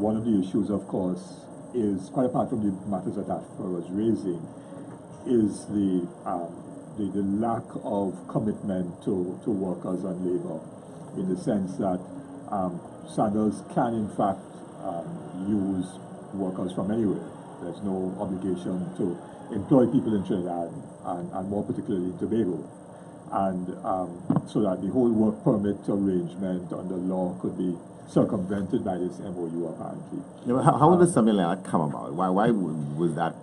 one of the issues, of course, is, quite apart from the matters that Afra was raising, is the lack of commitment to workers and labor, in the sense that Sandals can, in fact, use workers from anywhere. There's no obligation to employ people in Trinidad and more particularly in Tobago. And so that the whole work permit arrangement under law could be circumvented by this MOU, apparently. Yeah, how does something like that come about? Why was that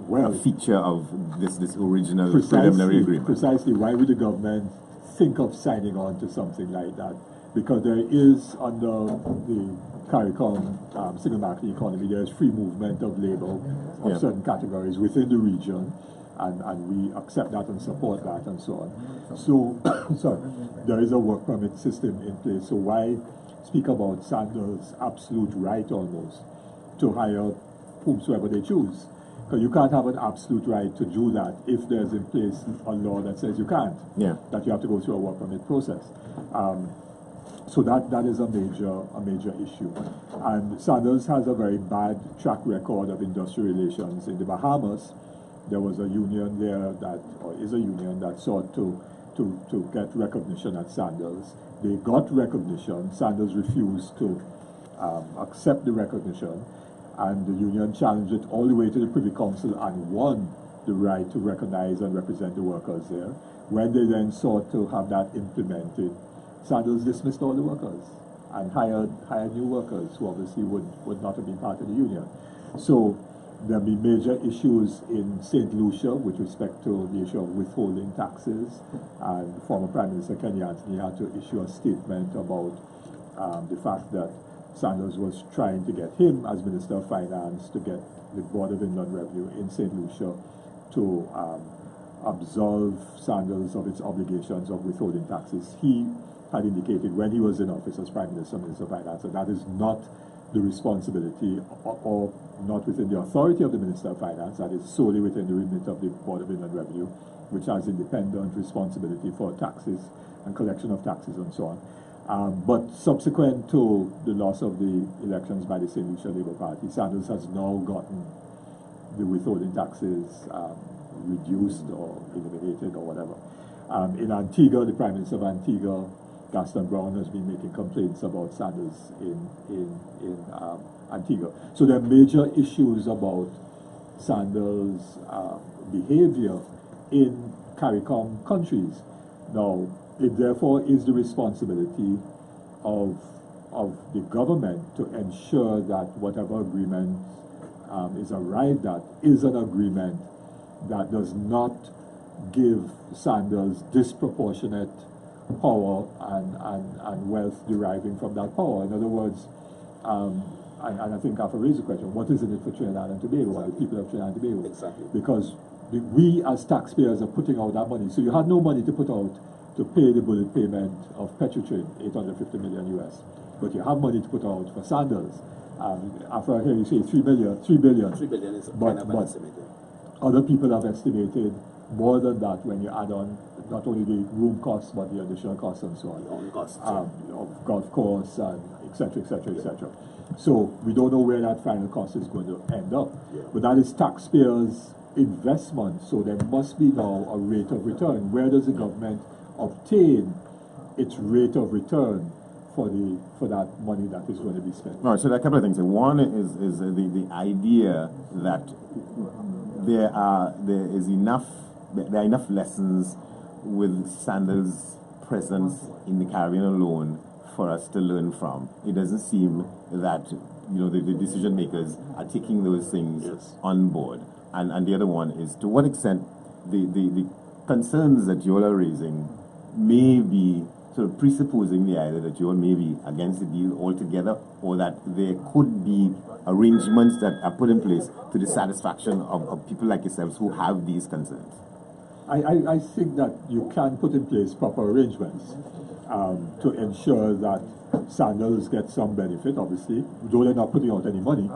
a feature of this original preliminary agreement? Precisely. Why would the government think of signing on to something like that? Because there is, under the CARICOM single market economy, there is free movement of labor of certain categories within the region, and we accept that and support that and so on. So, sorry, there is a work permit system in place. So why speak about Sandals' absolute right almost to hire whomsoever they choose? Because you can't have an absolute right to do that if there's in place a law that says you can't. That you have to go through a work permit process. So that is a major issue. And Sandals has a very bad track record of industrial relations in the Bahamas. There was a union there or is a union that sought to get recognition at Sandals. They got recognition. Sandals refused to accept the recognition, and the union challenged it all the way to the Privy Council and won the right to recognize and represent the workers there. When they then sought to have that implemented, Sandals dismissed all the workers and hired new workers who obviously would not have been part of the union. So there'll be major issues in St. Lucia with respect to the issue of withholding taxes, and former Prime Minister Kenny Anthony had to issue a statement about the fact that Sandals was trying to get him as Minister of Finance to get the Board of Inland Revenue in St. Lucia to absolve Sandals of its obligations of withholding taxes. He had indicated when he was in office as Prime Minister, Minister of Finance, that that is not the responsibility or not within the authority of the Minister of Finance, that is solely within the remit of the Board of Inland Revenue, which has independent responsibility for taxes and collection of taxes and so on. But subsequent to the loss of the elections by the St. Lucia Labour Party, Sandals has now gotten the withholding taxes reduced or eliminated or whatever. In Antigua, the Prime Minister of Antigua, Gaston Brown, has been making complaints about Sandals in Antigua. So there are major issues about Sandals' behavior in CARICOM countries. Now, it therefore is the responsibility of the government to ensure that whatever agreement is arrived at is an agreement that does not give Sandals disproportionate power and wealth deriving from that power. In other words, and I think Afra raised the question, what is in it for Trinidad and Tobago, the people of Trinidad and Tobago? Exactly. Because we as taxpayers are putting out that money. So you had no money to put out to pay the bullet payment of Petrotrin, 850 million US. But you have money to put out for Sandals. After I hear you say 3 billion. 3 billion is kind of estimated. Other people have estimated more than that when you add on not only the room costs but the additional costs and so on. The own costs. Of golf course and etc. etc. So we don't know where that final cost is going to end up. But that is taxpayers' investment, so there must be now a rate of return. Where does the government obtain its rate of return for that money that is going to be spent? All right, so there are a couple of things. One is the idea that there are enough lessons with Sandals' presence in the Caribbean alone for us to learn from. It doesn't seem that the decision makers are taking those things on board. And the other one is, to what extent the concerns that you all are raising may be sort of presupposing the idea that you all may be against the deal altogether, or that there could be arrangements that are put in place to the satisfaction of people like yourselves who have these concerns. I think that you can put in place proper arrangements to ensure that Sandals get some benefit, obviously, though they're not putting out any money.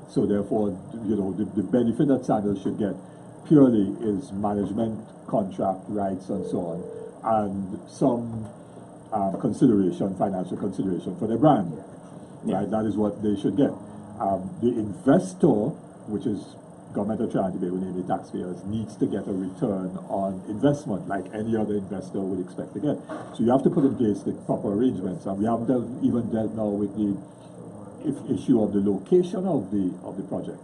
So therefore, the benefit that Sandals should get purely is management, contract rights, and so on, and some consideration, financial consideration for their brand. Right? That is what they should get. The investor, which is government of Trinidad and Tobago, namely taxpayers, needs to get a return on investment like any other investor would expect to get. So you have to put in place the proper arrangements. And we haven't even dealt now with the issue of the location of the project,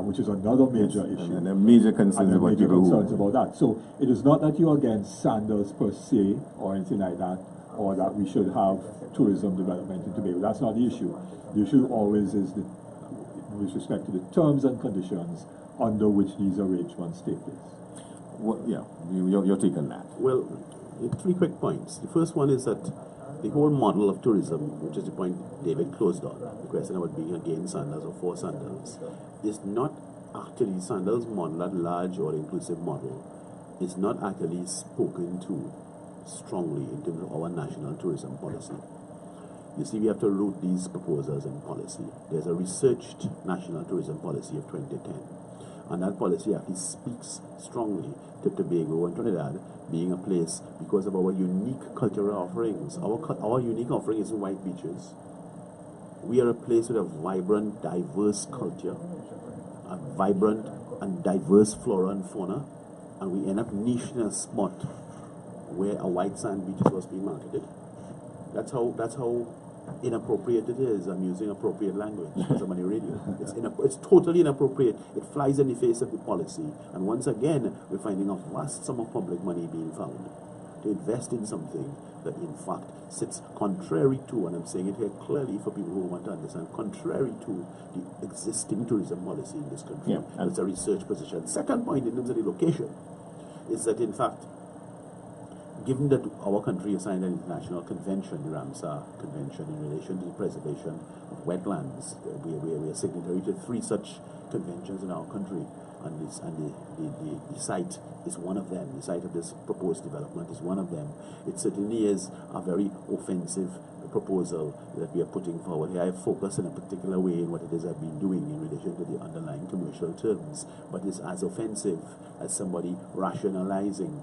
which is another major issue. And there are major concerns about that. So it is not that you're against sandals per se or anything like that, or that we should have tourism development in Tobago. That's not the issue. The issue always is with respect to the terms and conditions under which these arrangements take place. Well, yeah, your take on that. Well, 3 quick points. The first one is that the whole model of tourism, which is the point David closed on, the question about being against sandals or for sandals, is not actually sandals model, that large or inclusive model, is not actually spoken to strongly in terms of our national tourism policy. You see, we have to root these proposals in policy. There's a researched national tourism policy of 2010. And that policy actually speaks strongly to Tobago and Trinidad being a place because of our unique cultural offerings. Our unique offering is white beaches. We are a place with a vibrant, diverse culture, a vibrant and diverse flora and fauna, and we end up niching a spot where a white sand beach was being marketed. That's how inappropriate it is. I'm using appropriate language because I'm on the radio. It's totally inappropriate. It flies in the face of the policy. And once again, we're finding a vast sum of public money being found to invest in something that in fact sits contrary to, and I'm saying it here clearly for people who want to understand, contrary to the existing tourism policy in this country. Yeah, and it's a research position. Second point in terms of the location is that in fact, given that our country has signed an international convention, the Ramsar Convention, in relation to the preservation of wetlands, we are signatory to 3 such conventions in our country, and the site is one of them. The site of this proposed development is one of them. It certainly is a very offensive proposal that we are putting forward here. I focus in a particular way in what it is I've been doing in relation to the underlying commercial terms, but it's as offensive as somebody rationalizing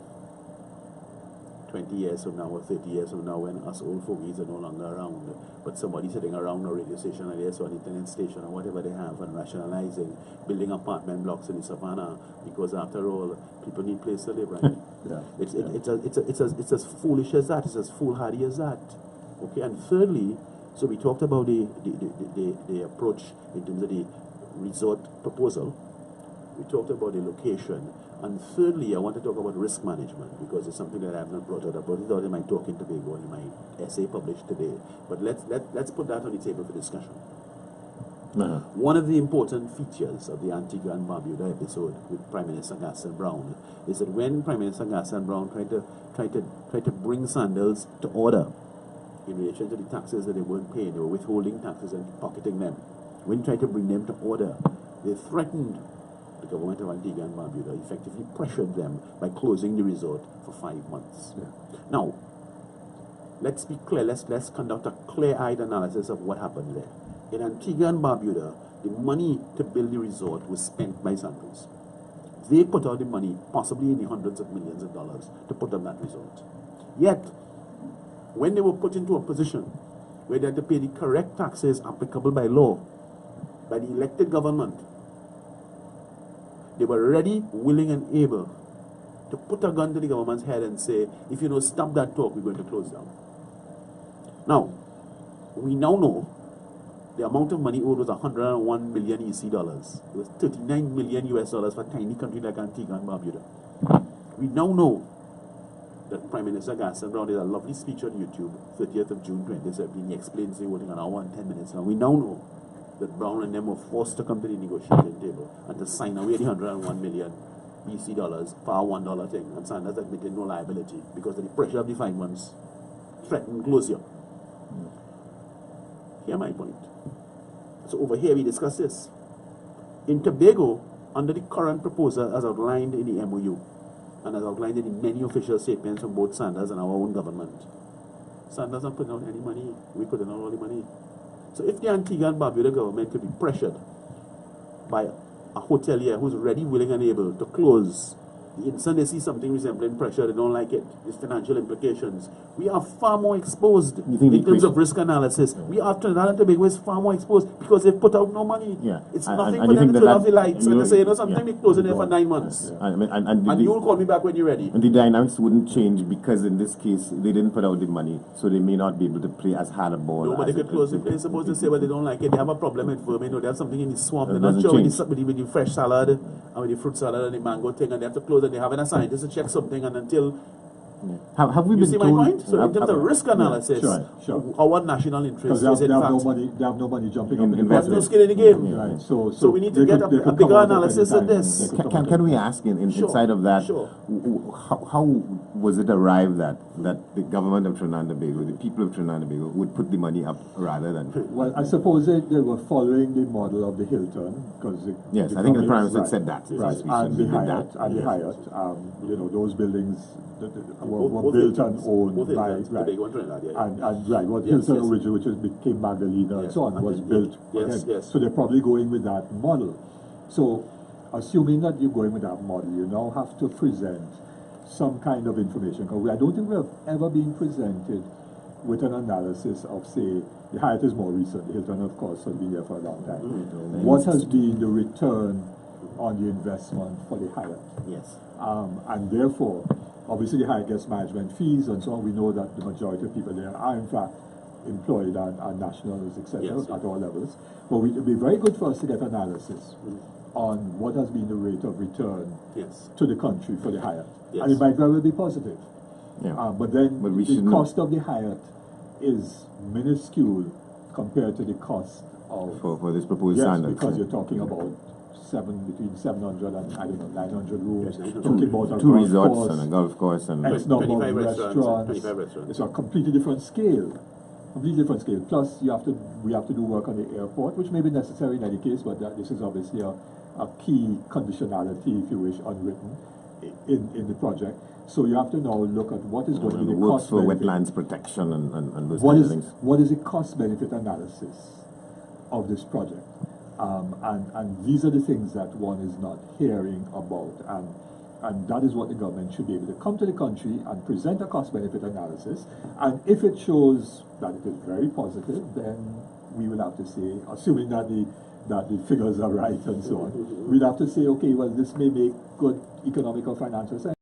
20 years from now or 30 years from now when us old fogies are no longer around, but somebody sitting around a radio station or an internet station or whatever they have and rationalizing building apartment blocks in the savannah because after all people need place to live, right? It's as foolish as that. It's as foolhardy as that. Okay, and thirdly, so we talked about the approach in terms of the resort proposal. We talked about the location. And thirdly, I want to talk about risk management because it's something that I have not brought out. I brought it out in my talk in Tobago and in my essay published today. But let's put that on the table for discussion. One of the important features of the Antigua and Barbuda episode with Prime Minister Gaston Brown is that when Prime Minister Gaston Brown tried to bring Sandals to order in relation to the taxes that they weren't paying, they were withholding taxes and pocketing them. When he tried to bring them to order, they threatened the government of Antigua and Barbuda, effectively pressured them by closing the resort for 5 months. Yeah. Now, let's be clear, let's conduct a clear-eyed analysis of what happened there. In Antigua and Barbuda, the money to build the resort was spent by Santos. They put out the money, possibly in the hundreds of millions of dollars, to put on that resort. Yet, when they were put into a position where they had to pay the correct taxes applicable by law, by the elected government, they were ready, willing, and able to put a gun to the government's head and say, if you don't stop that talk, we're going to close down. Now, we now know the amount of money owed was 101 million EC dollars. It was 39 million US dollars for a tiny country like Antigua and Barbuda. We now know that Prime Minister Gaston Brown did a lovely speech on YouTube, 30th of June 2017. He explains the whole thing in an hour and 10 minutes. Now, we now know that Brown and them were forced to come to the negotiating table and to sign away the 101 million BC dollars for a $1 thing. And Sanders admitted no liability because of the pressure of the 5 months threatened closure. Here's my point. So over here we discuss this. In Tobago, under the current proposal as outlined in the MOU and as outlined in the many official statements from both Sanders and our own government, Sanders not putting out any money. We putting out all the money. So if the Antigua and Barbuda government could be pressured by a hotelier who's ready, willing, and able to close The instant they see something resembling pressure, they don't like it. Its financial implications. We are far more exposed in terms of risk analysis. We are Trinidad and Tobago is far more exposed because they've put out no money. Yeah. It's nothing for them to turn off the lights and to say, something we closing there for 9 months. And you will call me back when you're ready. And the dynamics wouldn't change because in this case they didn't put out the money, so they may not be able to play as hard a ball. No, but they could close it. They're supposed to say, well, they don't like it. They have a problem with vermin, or they have something in the swamp. They're not sure with the fresh salad and with the fruit salad and the mango thing, and they have to close it. They have a scientist to check something, and until have we you been see told, my point? So in terms of risk analysis, sure. our national interest Because is in they have fact no money jumping up in they have no skin in the game. Right. So we need to get a bigger analysis of this. Can we ask inside of that, how was it arrived that the government of Trinidad and Tobago, the people of Trinidad and Tobago, would put the money up rather than? Well, I suppose they were following the model of the Hilton, because I think the Prime Minister said that. Right, and the Hyatt, those buildings were built and owned by, what Hilton originally, which became Magdalena and so on, was built again. So they're probably going with that model. So, assuming that you're going with that model, you now have to present some kind of information. Because I don't think we have ever been presented with an analysis of, say, the Hyatt is more recent, the Hilton, of course, has been there for a long time. What has been the return on the investment for the Hyatt? Yes. And therefore, obviously the Hyatt gets management fees and so on. We know that the majority of people there are in fact employed and nationals, etc., at all levels. But it would be very good for us to get analysis on what has been the rate of return to the country for the Hyatt. And it might very well be positive. But then the cost of the Hyatt is minuscule compared to the cost of for this proposed standard. Because you're talking about between 700 and 900 rooms. Talking about two resorts and a golf course and X number of restaurants. It's a completely different scale. Plus, we have to do work on the airport, which may be necessary in any case, but this is obviously a key conditionality, if you wish, unwritten in the project. So you have to now look at what is going to be the cost for benefit. Wetlands protection and those kind of things. What is the cost benefit analysis of this project? And these are the things that one is not hearing about, and that is what the government should be able to come to the country and present a cost-benefit analysis, and if it shows that it is very positive, then we will have to say, assuming that the figures are right and so on, we'll have to say, okay, well, this may make good economic or financial sense.